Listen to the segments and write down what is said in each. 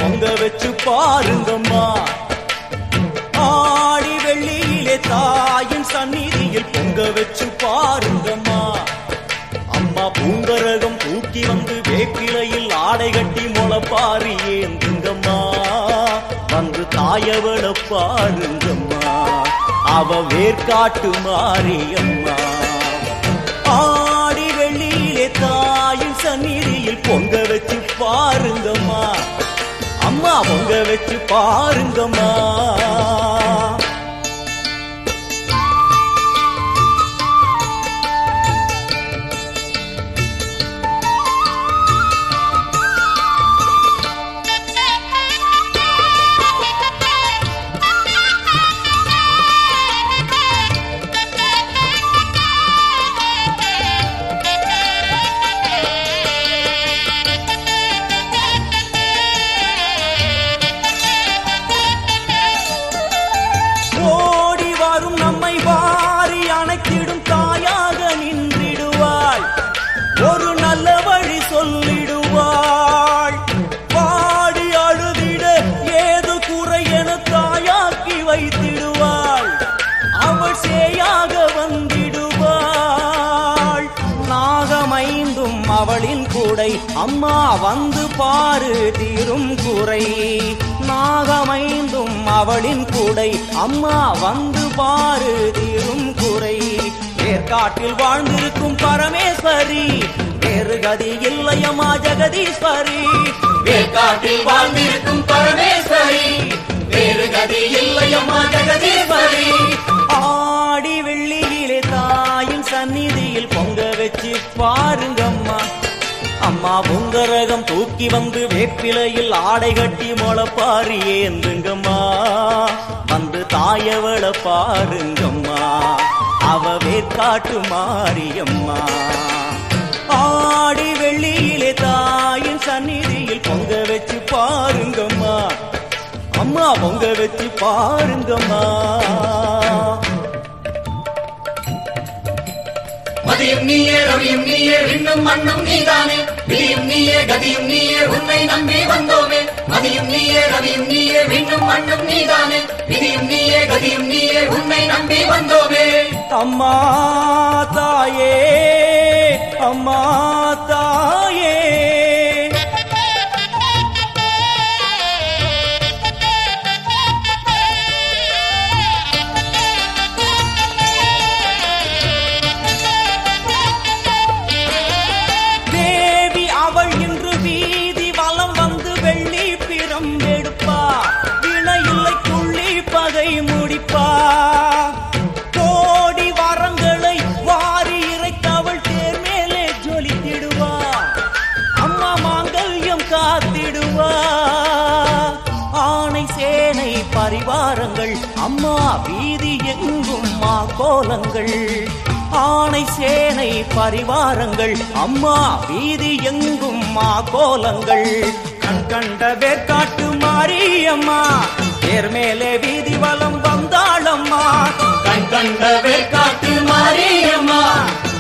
பொங்க வச்சு பாருங்கம்மா. ஆடி வெள்ளியிலே தாயின் சந்நிதியில் பொங்க வச்சு பாருங்கம்மா. அம்மா பூங்கரகம் தூக்கி வந்து வேப்பிலையில் ஆடை கட்டி முளைப்பாரி ஏந்துங்கம்மா. வந்து தாயவள பாருங்கம்மா, அவ வேர்காட்டு மாரியம்மா. ஆடி வெள்ளியிலே தாயின் சந்நிதியில் பொங்க வச்சு பாருங்கம்மா. அம்மா பொங்க வச்சு பாருங்கம்மா. ஓடி வரும் நம்மை வாரி அணைத்திடும் தாயாக நின்றிடுவாள். ஒரு நல்ல வழி சொல்லிடுவாள். பாடி அழுதிட ஏது குறை என தாயாக்கி வைத்திடுவாள். அவள் சேயாக வந்திடுவாள். நாகமைந்தும் அவளின் கூடை, அம்மா வந்து பாரு தீரும் குறை. நாகமைந்தும் அவளின் கூடை, அம்மா வந்து பாரு தீரும் குறை. வேர்காட்டில் வாழ்ந்திருக்கும் பரமேஸ்வரி, வேறு கதி இல்லையம்மா ஜெகதீஸ்வரி. வேர்காட்டில் வாழ்ந்திருக்கும் பரமேஸ்வரி, வேறு கதி இல்லையம்மா ஜெகதீஸ்வரி. ஆடி வெள்ளியிலே தாயின் சந்நிதியில் பொங்க வச்சு பாருங்கம்மா. அம்மா பொங்கரகம் தூக்கி வந்து வேப்பிலையில் ஆடை கட்டி முளைப்பாரி ஏந்துங்கம்மா. வந்து தாயவள பாருங்கம்மா, அவ வேர்காட்டு மாரியம்மா. ஆடி வெள்ளியிலே தாயின் சந்நிதியில் பொங்க வச்சு பாருங்கம்மா. அம்மா பொங்க வச்சு பாருங்கம்மா. மதியும் நீயே ரவியும் நீயே விண்ணும் மண்ணும் நீதானே. விதியும் நீயே கதியும் நீயே உன்னை நம்பி வந்தோமே. மதியும் நீயே ரவியும் நீயே விண்ணும் மண்ணும் நீதானே. விதியும் நீயே கதியும் நீயே உன்னை நம்பி வந்தோமே. அம்மா தாயே, அம்மா தாயே, தேவி அவள் இன்று வீதி வலம் வந்து வெள்ளி பிரம்பெடுப்பா. வினையில்லை துள்ளி பகை முடிப்பா. கோடி வரங்களை வாரி இறைத்தவள் தேர் மேலே ஜொலித்திடுவா. அம்மா மாங்கல்யம் காத்திடுவா. ஆணை சேனை பரிவாரங்கள், அம்மா வீதி எங்கும் மா கோலங்கள். ஆணை சேனை பரிவாரங்கள், அம்மா வீதி எங்கும் மா கோலங்கள். கண் கண்ட வேர்காட்டு மாரியம்மா, தேர் மேலே வீதி வலம் வந்தாளம்மா. கண் கண்ட வேர்காட்டு மாரியம்மா,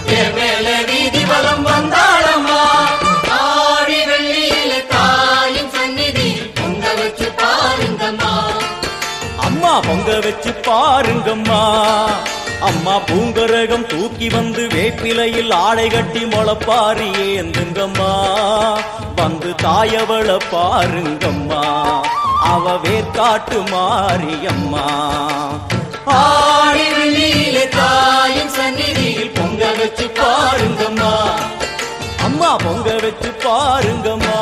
தேர் மேலே வீதி வலம் வந்தாளம்மா. ஆடி வெள்ளியிலே தாயின் சந்நிதியில் பொங்க வச்சு பாருங்கம்மா. அம்மா பொங்க வச்சு பாருங்கம்மா. அம்மா பூங்கரகம் தூக்கி வந்து வேப்பிலையில் ஆடை கட்டி முளைப்பாரி ஏந்துங்கம்மா. வந்து தாயவள பாருங்கம்மா, அவ வேர்காட்டு மாரியம்மா. ஆடி வெள்ளியிலே தாயின் சந்நிதியில் பொங்க வச்சு பாருங்கம்மா. அம்மா பொங்க வச்சு பாருங்கம்மா.